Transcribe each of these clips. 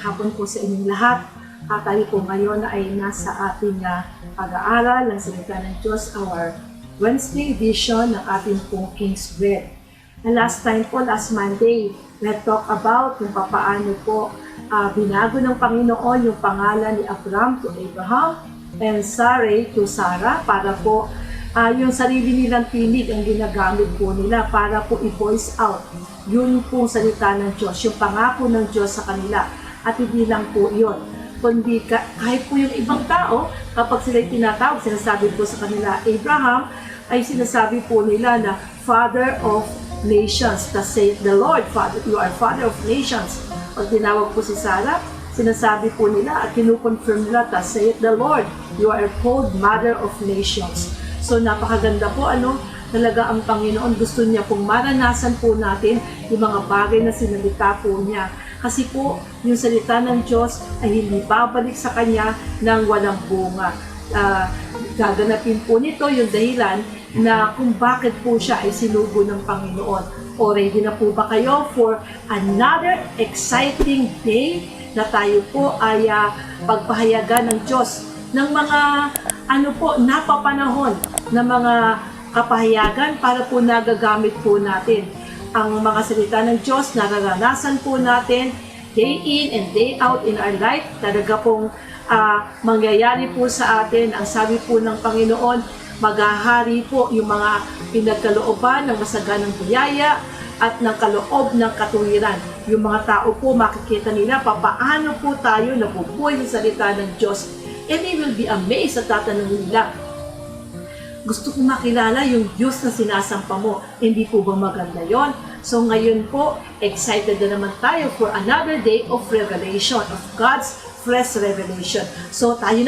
hapon po sa inyong lahat. Tayo po ngayon ay nasa ating pag-aaral ng salita ng Diyos, our Wednesday edition ng ating pong King's Bread. And last Monday, we talked about kung paano po binago ng Panginoon yung pangalan ni Abraham to Abraham and Sarai to Sarah para po yung sarili nilang tinig ang ginagamit po nila para po i-voice out yung pong salita ng Diyos, yung pangako ng Diyos sa kanila. At hindi lang po yun, kundi kahit po yung ibang tao, kapag sila'y tinatawag, sinasabi po sa kanila, Abraham, ay sinasabi po nila na Father of Nations. Thus saith the Lord, Father, you are Father of Nations. Pag tinawag po si Sarah, sinasabi po nila at kinukonfirm nila, thus saith the Lord, you are called Mother of Nations. So napakaganda po, talaga ang Panginoon gusto niya pong maranasan po natin yung mga bagay na sinalita po niya. Kasi po, yung salita ng Diyos ay hindi babalik sa Kanya ng walang bunga. Gaganapin po nito yung dahilan na kung bakit po siya ay sinugo ng Panginoon. O ready na po ba kayo for another exciting day na tayo po ay pagpahayagan ng Diyos ng mga napapanahon na mga kapahayagan para po nagagamit po natin ang mga salita ng Diyos, nararanasan po natin day in and day out in our life. Talaga pong mangyayari po sa atin. Ang sabi po ng Panginoon, maghahari po yung mga pinagkalooban ng masaganang biyaya at ng kaloob ng katuwiran. Yung mga tao po makikita nila papaano po tayo nabubuhay sa salita ng Diyos. And they will be amazed at tatanungin nila, gusto kong makilala yung Diyos na sinasampa mo. Hindi po ba maganda yon? So ngayon po, excited na naman tayo for another day of revelation, of God's fresh revelation. So tayo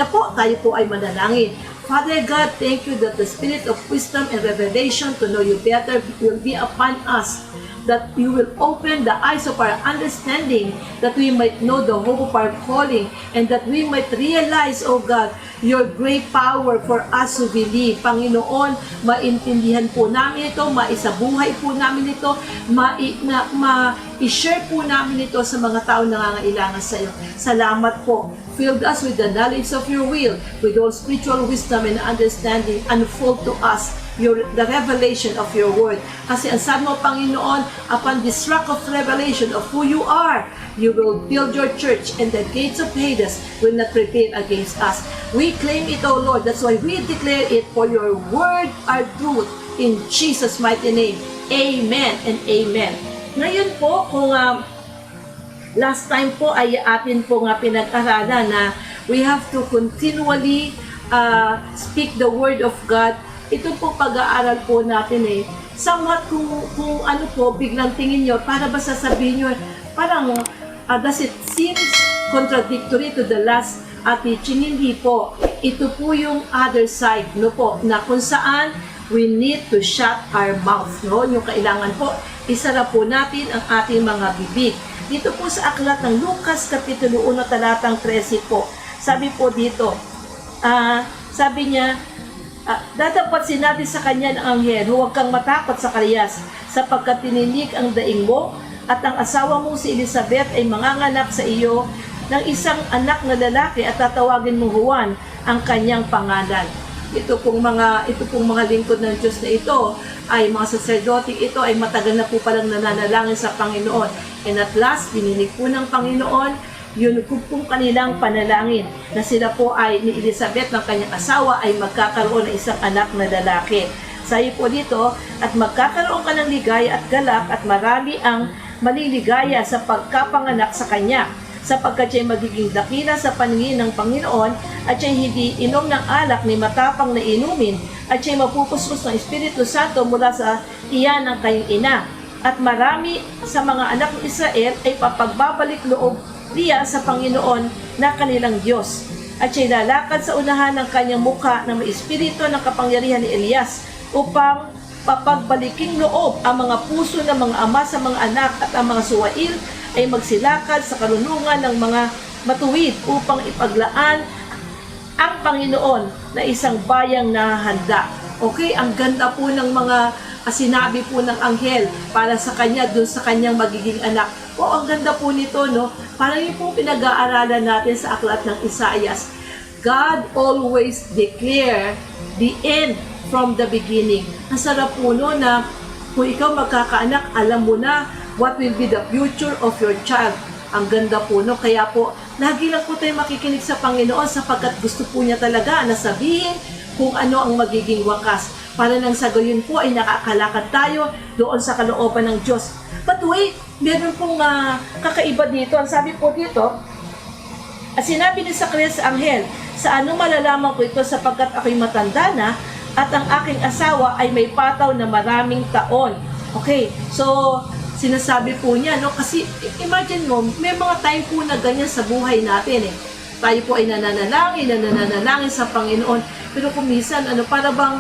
po ay manalangin. Father God, thank you that the spirit of wisdom and revelation to know you better will be upon us, that you will open the eyes of our understanding, that we might know the hope of our calling, and that we might realize, O God, your great power for us to believe. Panginoon, maintindihan po namin ito, maisabuhay po namin ito, ma-share po namin ito sa mga tao na nangangailangan sa iyo. Salamat po. Fill us with the knowledge of your will, with all spiritual wisdom and understanding, unfold to us the revelation of your word. Kasi ang sabi mo, Panginoon, upon this rock of revelation of who you are, you will build your church and the gates of Hades will not prevail against us. We claim it, O Lord. That's why we declare it, for your word are truth. In Jesus' mighty name, amen and amen. Ngayon po, kung last time po ay atin po pinag-aralan na we have to continually speak the word of God. Ito po pag-aaral po natin somewhat kung biglang tingin nyo, para ba sasabihin nyo, parang does it seems contradictory to the last teaching? Hindi po. Ito po yung other side, na kung saan we need to shut our mouth, Yung kailangan po, isara po natin ang ating mga bibig. Dito po sa aklat ng Lucas, Kapitulo 1, talatang 13 po. Sabi po dito, sabi niya, dadapat sinabi sa kanya ng anghel, huwag kang matakot sa Sakarias, sapagkat tininig ang daing mo, at ang asawa mo si Elizabeth ay manganganak sa iyo ng isang anak na lalaki, at tatawagin mo Juan ang kanyang pangalan. Ito pong mga lingkod ng Diyos na ito, ay mga sacerdote, ito ay matagal na po palang nananalangin sa Panginoon. And at last, dininig po ng Panginoon yun kung kanilang panalangin na sila po ay ni Elizabeth ng kanyang asawa ay magkakaroon ng isang anak na lalaki. Sabi po dito, at magkakaroon ka ng ligaya at galak, at marami ang maliligaya sa pagkapanganak sa kanya, sapagkat siya'y magiging dakila sa paningin ng Panginoon, at siya'y hindi inom ng alak ni matapang na inumin, at siya'y mapupustos ng Espiritu Santo mula sa tiyan ng kanyang ina. At marami sa mga anak ng Israel ay papagbabalik loob niya sa Panginoon na kanilang Diyos. At siya'y lalakad sa unahan ng kanyang mukha na may espiritu ng kapangyarihan ni Elias, upang papagbaliking loob ang mga puso ng mga ama sa mga anak, at ang mga suwail ay magsilakad sa karunungan ng mga matuwid, upang ipaglaan ang Panginoon na isang bayang nahahanda. Okay, ang ganda po ng mga sinabi po ng anghel para sa kanya, dun sa kanyang magiging anak. Ang ganda po nito, no? Parang yung pong pinag-aaralan natin sa aklat ng Isaias. God always declare the end from the beginning. Ang sarap po no, na kung ikaw magkakaanak, alam mo na what will be the future of your child. Ang ganda po, no? Kaya po, lagi lang po tayo makikinig sa Panginoon sapagkat gusto po niya talaga na sabihin kung ano ang magiging wakas. Para nang sa gayon po ay nakakalakad tayo doon sa kalooban ng Diyos. But wait, meron pong kakaiba dito. Ang sabi po dito, sinabi ni Zacarias sa anghel, sa ano malalaman ko ito sapagkat ako'y matanda na at ang aking asawa ay may pataw na maraming taon. Okay, so sinasabi po niya, no? Kasi imagine mo, may mga time po na ganyan sa buhay natin eh. Tayo po ay nananalangin sa Panginoon. Pero kung minsan, para bang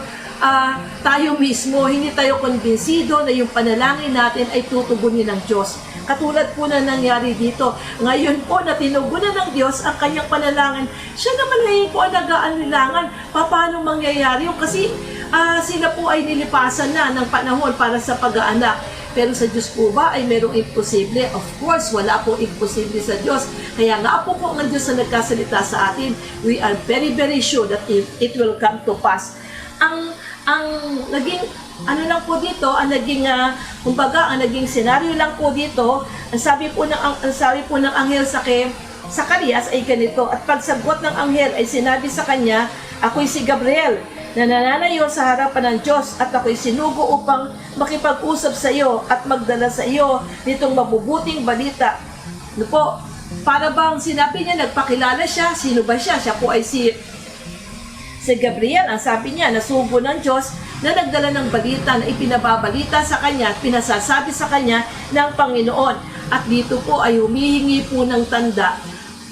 tayo mismo, hindi tayo konbinsido na yung panalangin natin ay tutugunin ng Diyos. Katulad po na nangyari dito. Ngayon po na tinugunan ng Diyos ang kanyang panalangin, siya naman ngayon po ang nag-aanilangan. Paano mangyayari yun? Kasi sila po ay nilipasan na ng panahon para sa pag-aanak. Pero sa Diyos po ba ay merong imposible? Of course, wala po imposible sa Diyos. Kaya nga po ang Diyos na nagkasalita sa atin, we are very, very sure that it will come to pass. Ang naging lang po dito, ang naging ang naging senaryo lang po dito, ang sabi po ng anghel sa Zacarias ay ganito, at pagsagot ng anghel ay sinabi sa kanya, ako'y si Gabriel na nananayo sa harapan ng Diyos at ako'y sinugo upang makipag-usap sa iyo at magdala sa iyo nitong mabubuting balita. Ano po, para bang sinabi niya, nagpakilala siya, sino ba siya? Siya po ay si Gabriel. Ang sabi niya, nasugo ng Diyos na nagdala ng balita na ipinababalita sa kanya at pinasasabi sa kanya ng Panginoon. At dito po ay humihingi po ng tanda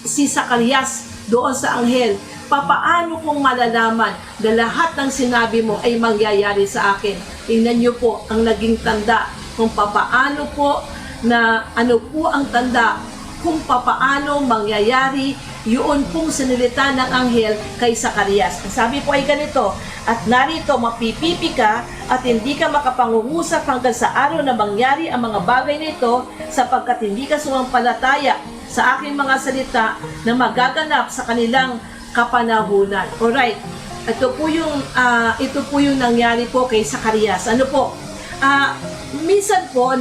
si Zacarias doon sa anghel. Papaano kong malalaman na lahat ng sinabi mo ay mangyayari sa akin? Tingnan niyo po ang naging tanda kung papaano po na ano po ang tanda kung papaano mangyayari yun pong sinilita ng anghel kay Zacarias. Ang sabi po ay ganito, at narito mapipipi ka at hindi ka makapangungusap hanggang sa araw na mangyari ang mga bagay nito sapagkat hindi ka sumampalataya sa aking mga salita na magaganap sa kanilang kapanahunan. Alright, ito po yung nangyari po kay Zacarias. Ano po? Minsan po,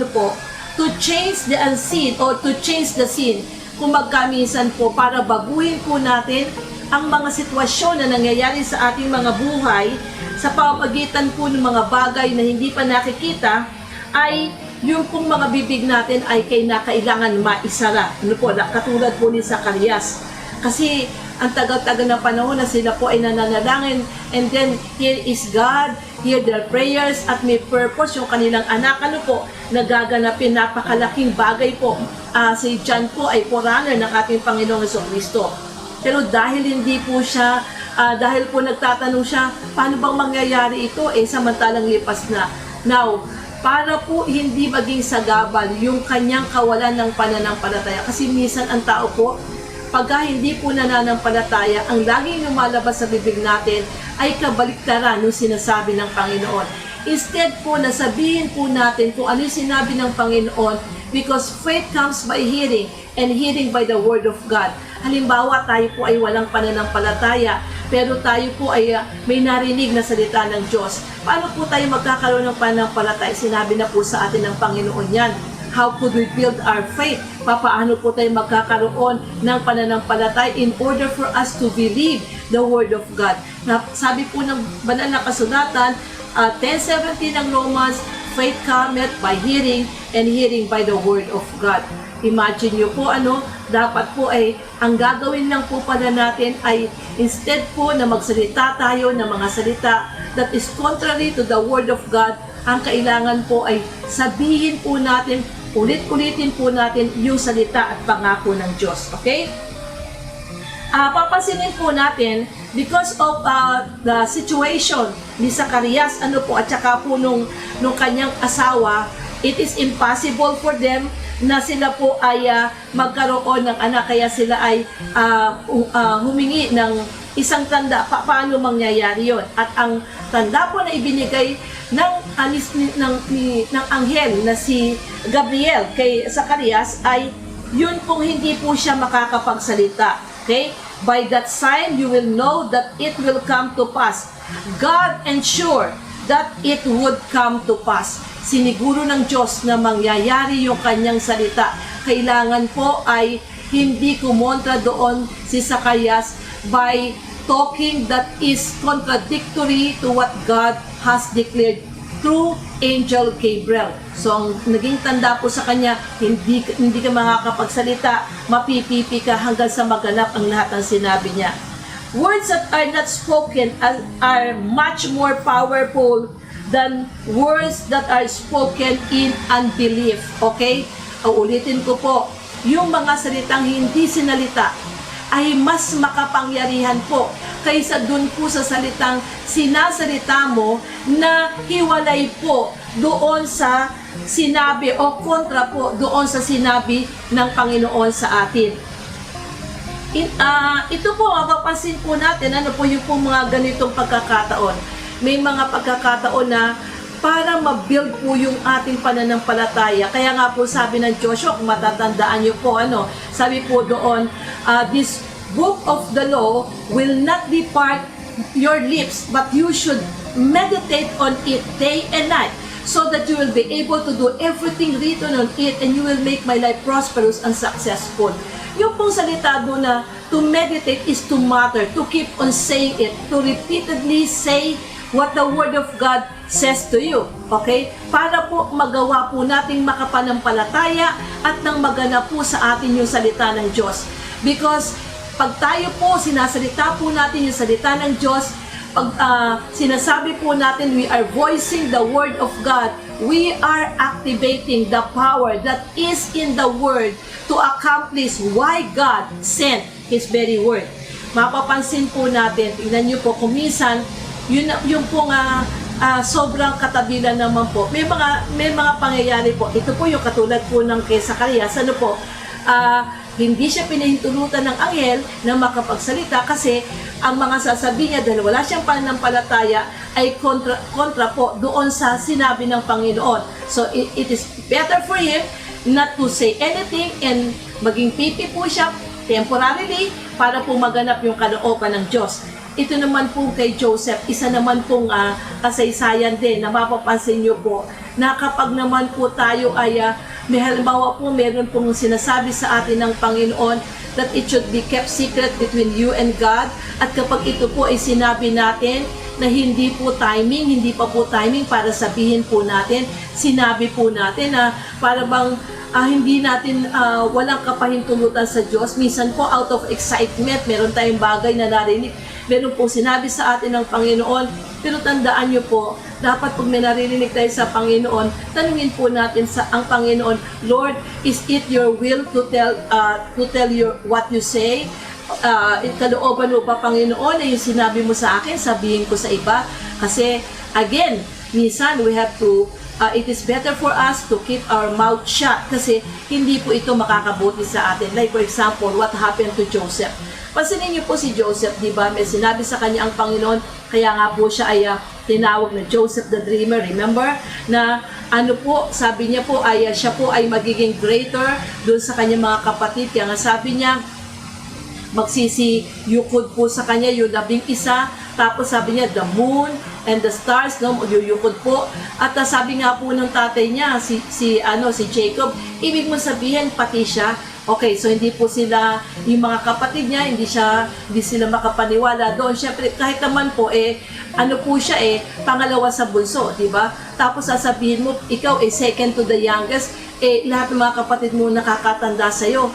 to change the unseen or to change the scene, kung magkaminsan po para baguhin po natin ang mga sitwasyon na nangyayari sa ating mga buhay sa pamamagitan po ng mga bagay na hindi pa nakikita, ay yung pong mga bibig natin ay kailangan maisara. Ano po, katulad po ni Zacarias. Kasi ang tagal-tagal na panahon na sila po ay nananalangin, and then here is God, hear their prayers, at may purpose yung kanilang anak, nagaganapin, napakalaking bagay po. Si John po ay forerunner ng ating Panginoong Jesucristo. Pero dahil hindi po siya, dahil po nagtatanong siya, paano bang mangyayari ito? Samantalang lipas na. Now, para po hindi maging sagabal yung kanyang kawalan ng pananampalataya. Kasi minsan ang tao po, pagka hindi po nananampalataya, ang laging lumalabas sa bibig natin ay kabaliktaran ng sinasabi ng Panginoon. Instead po, nasabihin po natin kung ano yung sinabi ng Panginoon, because faith comes by hearing and hearing by the Word of God. Halimbawa, tayo po ay walang pananampalataya, pero tayo po ay may narinig na salita ng Diyos. Paano po tayo magkakaroon ng pananampalataya? Sinabi na po sa atin ng Panginoon yan. How could we build our faith? Paano po tayo magkakaroon ng pananampalataya in order for us to believe the Word of God? Sabi po ng banal na kasulatan, 10:17 ng Romans, faith cometh by hearing and hearing by the Word of God. Imagine nyo po dapat po ay ang gagawin lang po pala natin ay instead po na magsalita tayo ng mga salita that is contrary to the Word of God, ang kailangan po ay sabihin po natin, ulit-ulitin po natin yung salita at pangako ng Diyos. Okay? Papansinin po natin, because of the situation ni Zacarias, at saka po nung kanyang asawa, it is impossible for them na sila po ay magkaroon ng anak, kaya sila ay humingi ng isang tanda paano mangyayari yon. At ang tanda po na ibinigay ng anghel na si Gabriel kay Zacarias ay yun pong hindi po siya makakapagsalita. Okay? By that sign, you will know that it will come to pass. God ensured that it would come to pass. Siniguro ng Diyos na mangyayari yung kanyang salita. Kailangan po ay hindi kumontra doon si Zacarias by talking that is contradictory to what God has declared through Angel Gabriel. So, ang naging tanda po sa kanya, hindi ka makakapagsalita, mapipipi ka hanggang sa maganap ang lahat ng sinabi niya. Words that are not spoken are much more powerful than words that are spoken in unbelief. Okay? Ulitin ko po, yung mga salitang hindi sinalita ay mas makapangyarihan po kaysa dun po sa salitang sinasalita mo na hiwalay po doon sa sinabi o kontra po doon sa sinabi ng Panginoon sa atin. Ito po, mapapansin po natin, ano po yung po mga ganitong pagkakataon. May mga pagkakataon na para ma-build po yung ating pananampalataya. Kaya nga po sabi ng Joshua, kung matatandaan nyo po, sabi po doon, this book of the law will not depart your lips, but you should meditate on it day and night, so that you will be able to do everything written on it, and you will make my life prosperous and successful. Yung pong salita doon na to meditate is to mutter, to keep on saying it, to repeatedly say what the Word of God says to you. Okay? Para po magawa po nating makapanampalataya at nang magana po sa atin yung salita ng Diyos. Because pag tayo po, sinasalita po natin yung salita ng Diyos, pag sinasabi po natin we are voicing the Word of God, we are activating the power that is in the Word to accomplish why God sent His very Word. Mapapansin po natin, tingnan nyo po, kumisan, yung pong sobrang katabilan naman po. May mga pangyayari po. Ito po yung katulad po ng kay Zacarias. Ano po? Hindi siya pinahintulutan ng anghel na makapagsalita kasi ang mga sasabihin niya dahil wala siyang pananampalataya ay kontra po doon sa sinabi ng Panginoon. So it is better for him not to say anything and maging pipi po siya temporarily para po maganap yung kalooban ng Diyos. Ito naman po kay Joseph, isa naman pong kasaysayan din na mapapansin nyo po na kapag naman po tayo ay may halimbawa po meron pong sinasabi sa atin ng Panginoon that it should be kept secret between you and God, at kapag ito po ay sinabi natin na hindi po timing, hindi pa po timing para sabihin po natin, sinabi po natin na para bang hindi natin walang kapahintulutan sa Diyos. Minsan po out of excitement, meron tayong bagay na narinig, meron po sinabi sa atin ng Panginoon, pero tandaan nyo po, dapat pag may naririnig tayo sa Panginoon, tanungin po natin sa ang Panginoon, Lord, is it your will to tell your what you say? Kalooban mo ba, Panginoon, na yung sinabi mo sa akin, sabihin ko sa iba? Kasi, again, minsan we have to it is better for us to keep our mouth shut kasi hindi po ito makakabuti sa atin. Like for example, what happened to Joseph. Pansinin niyo po si Joseph, di ba? May sinabi sa kanya ang Panginoon, kaya nga po siya ay tinawag na Joseph the Dreamer. Remember? Na ano po, sabi niya po ay siya po ay magiging greater doon sa kanyang mga kapatid. Kaya nga sabi niya, magsisiyukod po sa kanya yung 11. Tapos sabi niya, the moon and the stars, no, yuyukod po. At sabi nga po ng tatay niya, si Jacob, ibig mo sabihin, pati siya. Okay, so hindi po sila, yung mga kapatid niya, hindi sila makapaniwala doon. Siyempre, kahit naman po, ano po siya, pangalawa sa bunso, di ba? Tapos sasabihin mo, ikaw, second to the youngest, lahat ng mga kapatid mo nakakatanda sa'yo,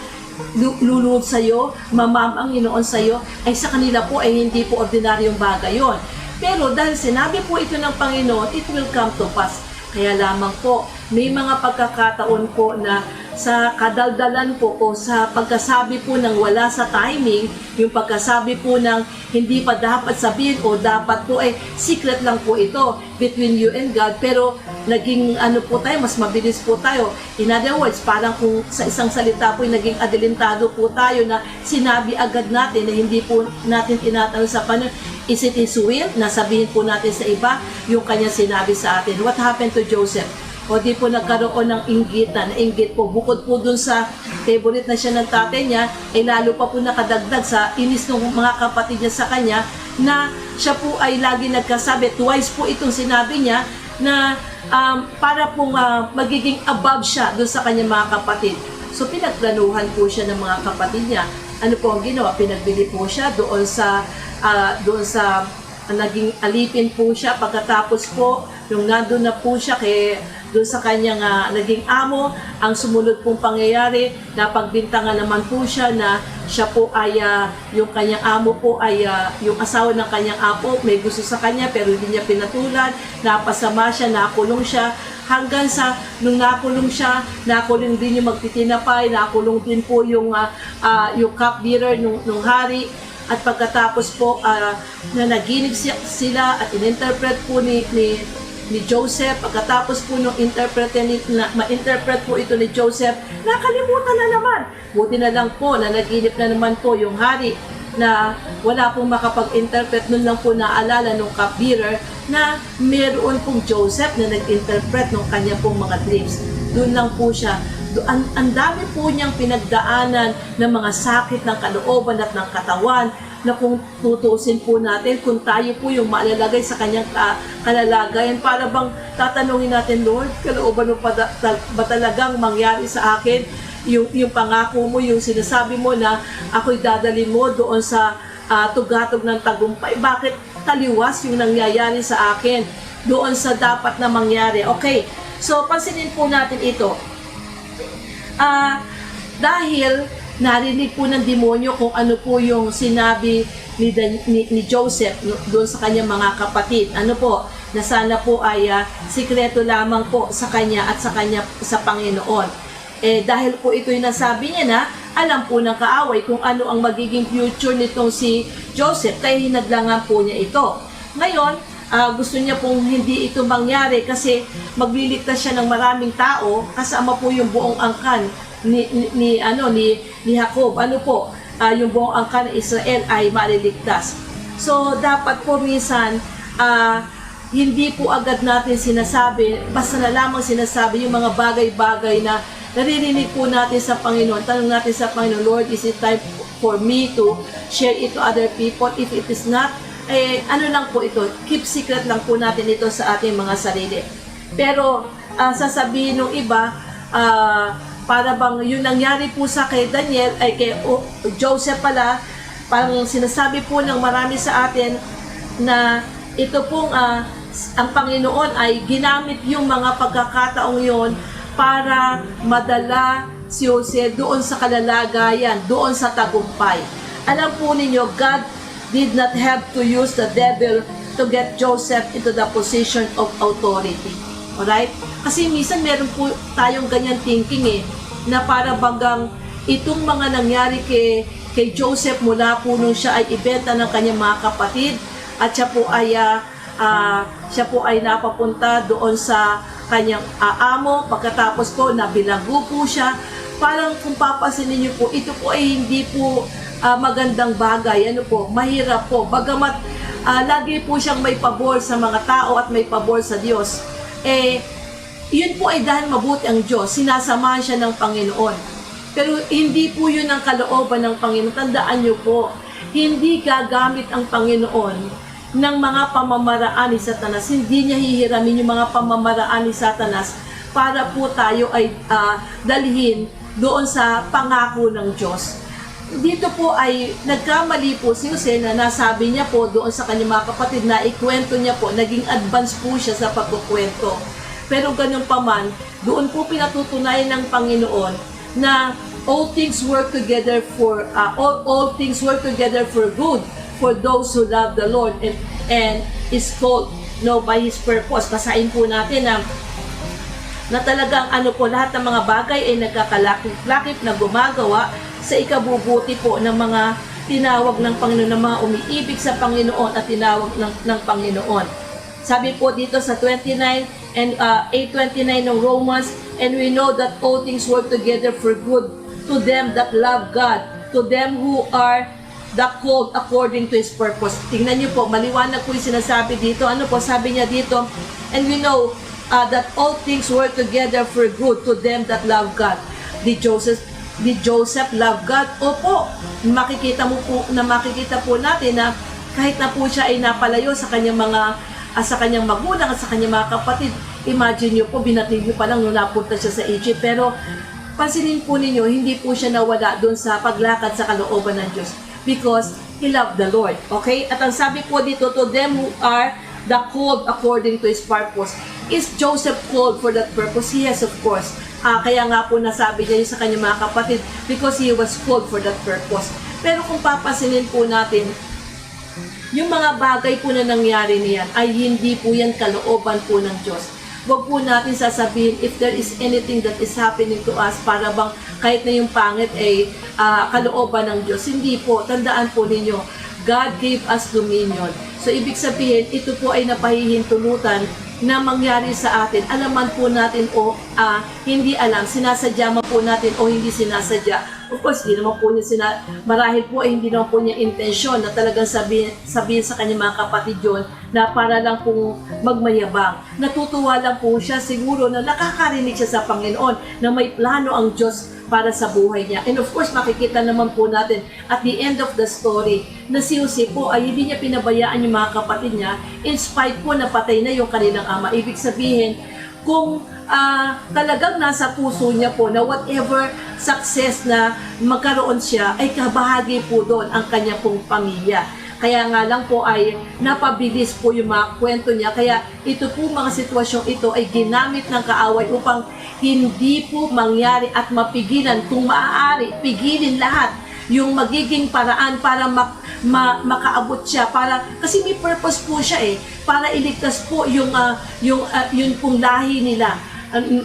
lulunod sa'yo, mamamang inoon sa'yo, ay sa kanila po ay hindi po ordinaryong bagay yon. Pero dahil sinabi po ito ng Panginoon, it will come to pass. Kaya lamang po, may mga pagkakataon po na sa kadaldalan po o sa pagkasabi po ng wala sa timing, yung pagkasabi po ng hindi pa dapat sabihin o dapat po secret lang po ito between you and God, pero naging po tayo, mas mabilis po tayo. In other words, parang kung sa isang salita po naging adelantado po tayo na sinabi agad natin na hindi po natin tinatanong sa paano, is it His will? Nasabihin po natin sa iba yung kanya sinabi sa atin. What happened to Joseph? O di po nagkaroon ng inggitan, inggit po. Bukod po dun sa favorite na siya ng tatay niya, lalo pa po nakadagdag sa inis ng mga kapatid niya sa kanya, na siya po ay lagi nagkasabi, twice po itong sinabi niya, na para pong magiging above siya dun sa kanyang mga kapatid. So pinagplanuhan po siya ng mga kapatid niya. Ano po ang ginawa? Pinagbili po siya doon sa naging alipin po siya. Pagkatapos po, yung nandun na po siya doon sa kanyang naging amo, ang sumunod pong pangyayari, napagbintangan naman po siya na siya po ay, yung kanyang amo po ay, yung asawa ng kanyang apo, may gusto sa kanya pero hindi niya pinatulan, napasama siya, nakulong siya, hanggang sa nung nakulong siya, nakulong din yung magtitinapay, nakulong din po yung cupbearer nung hari. At pagkatapos po na naginip sila at ininterpret po ni Joseph, pagkatapos po nung ma-interpret po ito ni Joseph, nakalimutan na naman. Buti na lang po na naginip na naman po yung hari na wala pong makapag-interpret, nun lang po naalala nung cupbearer na meron pong Joseph na nag-interpret ng kanya pong mga dreams. Doon lang po siya. Ang dami po niyang pinagdaanan ng mga sakit ng kalooban at ng katawan, na kung tutusin po natin, kung tayo po yung malalagay sa kanyang kalalagayan, para bang tatanungin natin, Lord, kalooban mo ba talagang mangyari sa akin yung pangako mo, yung sinasabi mo na ako'y dadalhin mo doon sa tugatog ng tagumpay? Bakit taliwas yung nangyayari sa akin doon sa dapat na mangyari? Okay, so pansinin po natin ito. Dahil narinig po ng demonyo kung ano po yung sinabi ni Joseph doon sa kanyang mga kapatid. Ano po? Na sana po ay sikreto lamang po sa kanya at sa Panginoon. Dahil po ito yung nasabi niya na alam po ng kaaway kung ano ang magiging future nitong si Joseph, kaya hinadlangan po niya ito. Ngayon, gusto niya pong hindi ito mangyari kasi magliligtas siya ng maraming tao, kasama po yung buong angkan ni Jacob. Ano po, yung buong angkan ng Israel ay maliligtas. So dapat po minsan hindi po agad natin sinasabi, basta na lamang sinasabi yung mga bagay-bagay na naririnig po natin sa Panginoon. Tanong natin sa Panginoon, Lord, is it time for me to share it to other people? If it is not, ano lang po ito, keep secret lang po natin ito sa ating mga sarili. Pero sasabihin ng iba, para bang yung nangyari po sa kay Daniel, ay kay Joseph pala, parang sinasabi po ng marami sa atin na ito pong ang Panginoon ay ginamit yung mga pagkakataong yon para madala si Jose doon sa kalalagayan, doon sa tagumpay. Alam po ninyo, God did not have to use the devil to get Joseph into the position of authority. Alright? Kasi minsan meron po tayong ganyan thinking na para bagang itong mga nangyari kay Joseph mula po nung siya ay ibenta ng kanyang mga kapatid at siya po ay napapunta doon sa kanyang amo, pagkatapos po nabilanggo po siya. Parang kung papansinin niyo po, ito po ay hindi po magandang bagay. Ano po, mahirap po. Bagamat lagi po siyang may pabor sa mga tao at may pabor sa Diyos. Yun po ay dahil mabuti ang Diyos, sinasamahan siya ng Panginoon. Pero hindi po yun ang kalooban ng Panginoon. Tandaan niyo po, hindi gagamit ang Panginoon ng mga pamamaraan ni Satanas. Hindi niya hihiramin yung mga pamamaraan ni Satanas para po tayo ay dalhin doon sa pangako ng Diyos. Dito po ay nagkamali po si Jose na nasabi niya po doon sa kanyang mga kapatid na ikwento niya po, naging advance po siya sa pagkukwento. Pero ganun pa man, doon po pinatutunayan ng Panginoon na all things work together for good for those who love the Lord and is called by His purpose. Basahin po natin na talagang lahat ng mga bagay ay nagkakalakip-lakip na gumagawa sa ikabubuti po ng mga tinawag ng Panginoon, ng mga umiibig sa Panginoon at tinawag ng Panginoon. Sabi po dito sa 29 and 8:29 ng Romans, and we know that all things work together for good to them that love God, to them who are the called according to His purpose. Tingnan niyo po, maliwanag po yung sinasabi dito. Ano po, sabi niya dito, and we know that all things work together for good to them that love God. Did Joseph love God? Opo. Makikita po natin na kahit na po siya ay napalayo sa kanyang magulang at sa kanyang mga kapatid. Imagine niyo po, binatig niyo pa lang nung napunta siya sa Egypt. Pero pansinin po ninyo, hindi po siya nawala doon sa paglakad sa kalooban ng Diyos because he loved the Lord. Okay? At ang sabi po dito, to them who are the called according to His purpose. Is Joseph called for that purpose? Yes, of course. Kaya nga po nasabi niya sa kanyang mga kapatid because he was called for that purpose. Pero kung papasinin po natin, yung mga bagay po na nangyari niyan ay hindi po yan kalooban po ng Diyos. Huwag po natin sasabihin if there is anything that is happening to us para bang kahit na yung pangit ay kalooban ng Diyos. Hindi po. Tandaan po ninyo, God gave us dominion. So ibig sabihin, ito po ay napahihintulutan na mangyari sa atin. Alaman po natin o hindi alam, sinasadya man po natin o hindi sinasadya. Of course, hindi naman po niya marahil po ay hindi naman po niya intensyon na talagang sabihin sa kanyang mga kapatid yun na para lang pong magmayabang. Natutuwa lang po siya siguro na nakakarinig siya sa Panginoon na may plano ang Diyos para sa buhay niya. And of course, makikita naman po natin at the end of the story na si Jose po ay hindi niya pinabayaan yung mga kapatid niya in spite po na patay na yung kanilang ama. Ibig sabihin, kung talagang nasa puso niya po na whatever success na magkaroon siya, ay kabahagi po doon ang kanya pong pamilya. Kaya nga lang po ay napabilis po yung mga kwento niya. Kaya ito po mga sitwasyong ito ay ginamit ng kaaway upang hindi po mangyari at mapigilan. Kung maaari, pigilin lahat yung magiging paraan para makaabot siya. Kasi may purpose po siya para iligtas po yung pong lahi nila.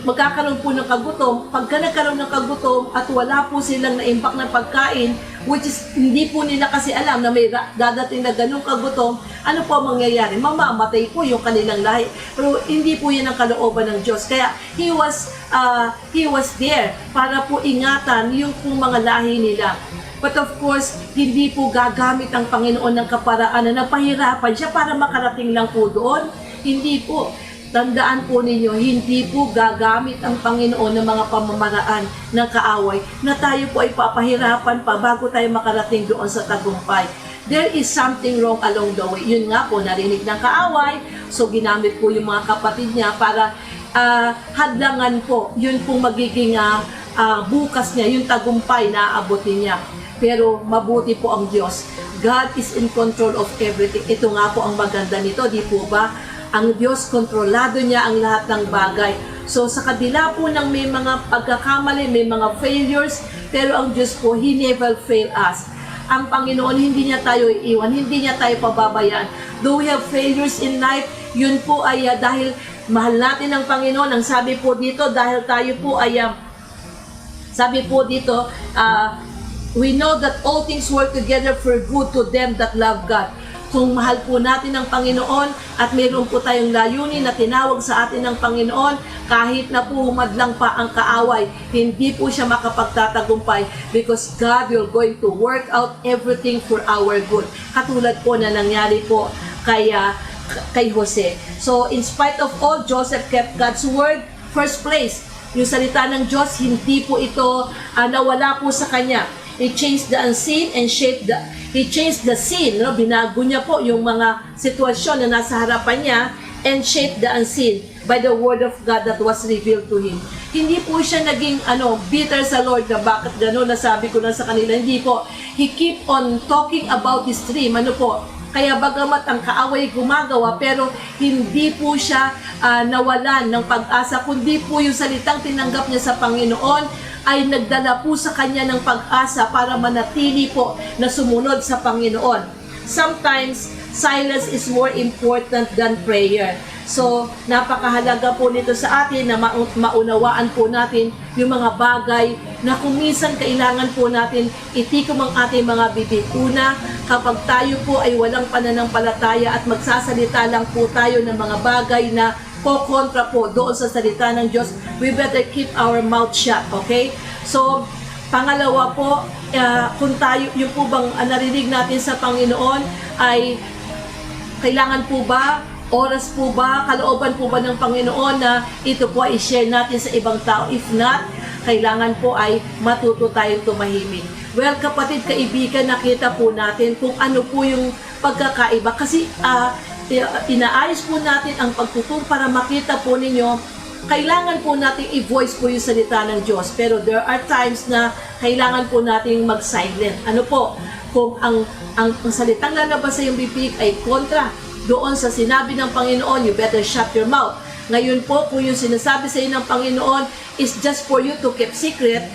Magkakaroon po ng kagutom. Pagka nagkaroon ng kagutom at wala po silang naimbak ng pagkain, which is hindi po nila kasi alam na may dadating na ganung kagutom, ano po mangyayari? Mamamatay po yung kanilang lahi. Pero hindi po yan ang kalooban ng Diyos. Kaya he was there para po ingatan yung pong mga lahi nila. But of course, hindi po gagamit ang Panginoon ng kaparaan na napahirapan siya para makarating lang po doon. Hindi po. Tandaan po ninyo, hindi po gagamit ang Panginoon ng mga pamamaraan ng kaaway na tayo po ay papahirapan pa bago tayo makarating doon sa tagumpay. There is something wrong along the way. Yun nga po, narinig ng kaaway, so ginamit po yung mga kapatid niya para hadlangan po, yun pong magiging bukas niya, yung tagumpay na aabutin niya. Pero mabuti po ang Diyos. God is in control of everything. Ito nga po ang maganda nito, di po ba? Ang Diyos, kontrolado niya ang lahat ng bagay. So sa kabila po ng may mga pagkakamali, may mga failures, pero ang Diyos po, He never fail us. Ang Panginoon, hindi niya tayo iiwan, hindi niya tayo pababayaan. Though we have failures in life, yun po ay dahil mahal natin ang Panginoon. Ang sabi po dito, dahil tayo po ay, sabi po dito, we know that all things work together for good to them that love God. Kung mahal po natin ang Panginoon at mayroon po tayong layunin na tinawag sa atin ng Panginoon, kahit na po humadlang pa ang kaaway, hindi po siya makapagtatagumpay because God will going to work out everything for our good. Katulad po na nangyari po kay Jose. So in spite of all, Joseph kept God's word first place. Yung salita ng Diyos, hindi po ito nawala po sa kanya. He changed the unseen and He changed the scene, no? Binago niya po yung mga sitwasyon na nasa harapan niya and shaped the unseen by the word of God that was revealed to him. Hindi po siya naging bitter sa Lord na bakit gano'n, nasabi ko na sa kanila. Hindi po. He keep on talking about his dream. Ano po? Kaya bagamat ang kaaway gumagawa, pero hindi po siya nawalan ng pag-asa, kundi po yung salitang tinanggap niya sa Panginoon ay nagdala po sa kanya ng pag-asa para manatili po na sumunod sa Panginoon. Sometimes, silence is more important than prayer. So, napakahalaga po nito sa atin na maunawaan po natin yung mga bagay na kung minsan kailangan po natin itikom ang ating mga bibig. Una, kapag tayo po ay walang pananampalataya at magsasalita lang po tayo ng mga bagay na kontra po doon sa salita ng Diyos, we better keep our mouth shut, okay? So, pangalawa po, kung tayo, yung po bang narinig natin sa Panginoon ay kailangan po ba, oras po ba, kalooban po ba ng Panginoon na ito po ay share natin sa ibang tao? If not, kailangan po ay matuto tayong tumahimik. Well, kapatid, kaibigan, nakita po natin kung ano po yung pagkakaiba. Kasi inaayos po natin ang pagtuturo para makita po ninyo, kailangan po natin i-voice po yung salita ng Diyos. Pero there are times na kailangan po natin mag-silent. Ano po? Kung ang salitang lalabas sa iyong bibig ay kontra doon sa sinabi ng Panginoon, you better shut your mouth. Ngayon po, kung yung sinasabi sa iyo ng Panginoon is just for you to keep secret,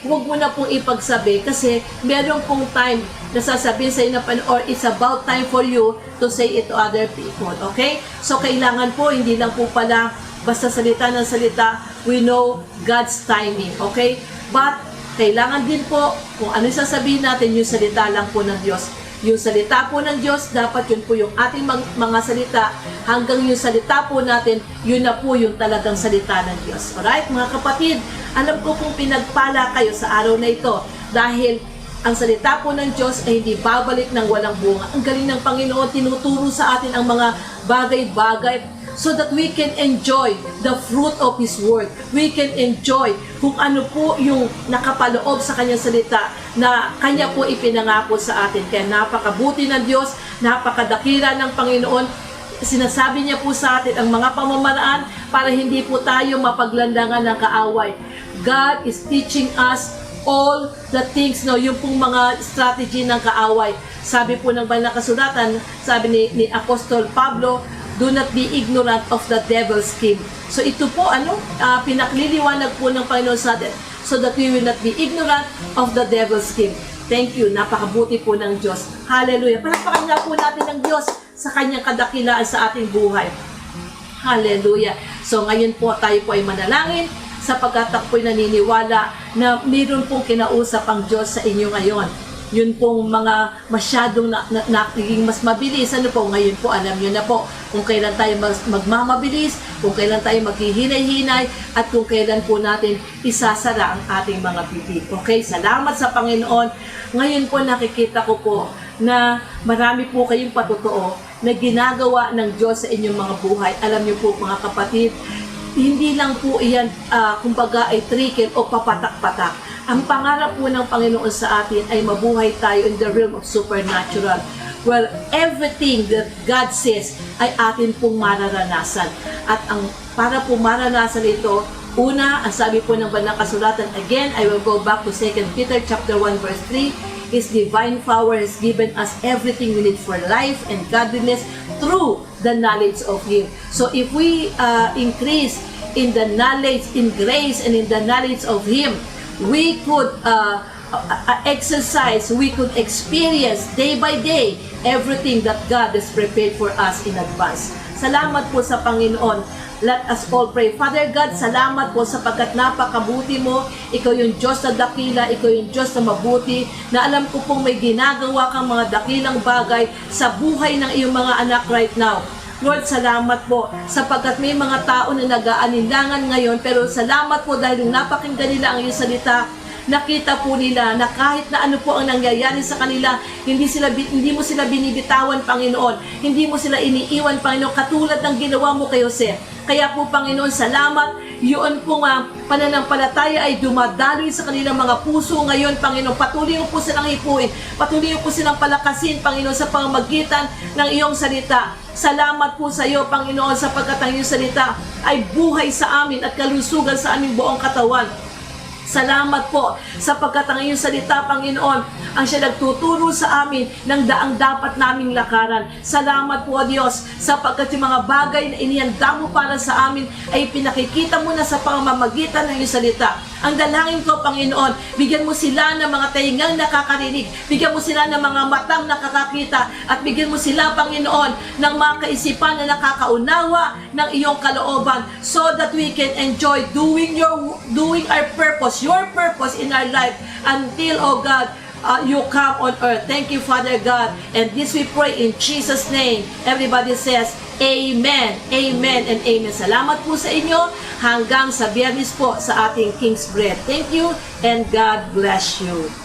huwag mo na pong ipagsabi kasi meron pong time na sasabihin sa iyo na or it's about time for you to say it to other people. Okay? So, kailangan po, hindi lang po pala basta salita ng salita, we know God's timing. Okay? But, kailangan din po, kung ano sasabihin natin, yung salita lang po ng Diyos. Yung salita po ng Diyos, dapat yun po yung ating mga salita. Hanggang yung salita po natin, yun na po yung talagang salita ng Diyos. Alright, mga kapatid, alam ko kung pinagpala kayo sa araw na ito dahil ang salita po ng Diyos ay hindi babalik ng walang bunga. Ang galing ng Panginoon, tinuturo sa atin ang mga bagay-bagay so that we can enjoy the fruit of His Word. We can enjoy kung ano po yung nakapaloob sa Kanyang salita na Kanya po ipinangako sa atin. Kaya napakabuti ng Diyos, napakadakila ng Panginoon. Sinasabi niya po sa atin ang mga pamamaraan para hindi po tayo mapaglandangan ng kaaway. God is teaching us all the things, no, yung pong mga strategy ng kaaway. Sabi po ng banal na kasulatan, sabi ni Apostol Pablo, do not be ignorant of the devil's scheme. So ito po, pinakliliwanag po ng Panginoon sa atin, so that we will not be ignorant of the devil's scheme. Thank you, napakabuti po ng Diyos. Hallelujah. Palakpakan nga po natin ng Diyos sa Kanyang kadakilaan sa ating buhay. Hallelujah. So ngayon po, tayo po ay manalangin, sapagkat ako'y naniniwala na mayroon pong kinausap ang Diyos sa inyo ngayon. Yun pong mga masyadong naging mas mabilis. Ano po, ngayon po, alam nyo na po kung kailan tayo magmamabilis, kung kailan tayo maghihinay-hinay, at kung kailan po natin isasara ang ating mga bibig. Okay, salamat sa Panginoon. Ngayon po, nakikita ko po na marami po kayong patotoo na ginagawa ng Diyos sa inyong mga buhay. Alam nyo po, mga kapatid, hindi lang po iyan, kumbaga ay trickle o papatak-patak. Ang pangarap po ng Panginoon sa atin ay mabuhay tayo in the realm of supernatural. Well, everything that God says ay atin pong mararanasan. At ang para po maranasan ito, una, ang sabi po ng banal na kasulatan, again, I will go back to 2 Peter chapter 1 verse 3, His divine power has given us everything we need for life and godliness through the knowledge of Him. So if we increase in the knowledge, in grace, and in the knowledge of Him, we could exercise, we could experience day by day everything that God has prepared for us in advance. Salamat po sa Panginoon. Let us all pray. Father God, salamat po sapagkat napakabuti mo. Ikaw yung Diyos na dakila, ikaw yung Diyos na mabuti, na alam ko pong may ginagawa kang mga dakilang bagay sa buhay ng iyong mga anak right now. Lord, salamat po sapagkat may mga tao na nag-aalinlangan ngayon, pero salamat po dahil napakinggan nila ang iyong salita. Nakita po nila na kahit na ano po ang nangyayari sa kanila, hindi mo sila binibitawan, Panginoon. Hindi mo sila iniiwan, Panginoon, katulad ng ginawa mo kay Jose. Kaya po, Panginoon, salamat. Yun pong pananampalataya ay dumadaloy sa kanilang mga puso ngayon, Panginoon. Patuloy mo po silang hipuin. Patuloy mo po silang palakasin, Panginoon, sa pamamagitan ng iyong salita. Salamat po sa iyo, Panginoon, sapagkat ang iyong salita ay buhay sa amin at kalusugan sa aming buong katawan. Salamat po sapagkat ang iyong salita, Panginoon, ang siya nagtuturo sa amin ng daang dapat naming lakaran. Salamat po, Diyos, sapagkat yung mga bagay na inihanda mo para sa amin ay pinakikita mo na sa pamamagitan ng iyong salita. Ang dalangin ko, Panginoon, bigyan mo sila ng mga taingang nakakarinig, bigyan mo sila ng mga matang nakakakita, at bigyan mo sila, Panginoon, ng mga kaisipan na nakakaunawa ng iyong kalooban, so that we can enjoy doing our purpose, your purpose in our life, until, oh God, you come on earth. Thank you, Father God. And this we pray in Jesus' name. Everybody says, Amen, Amen, and Amen. Salamat po sa inyo. Hanggang sa Biyernes po sa ating King's Bread. Thank you, and God bless you.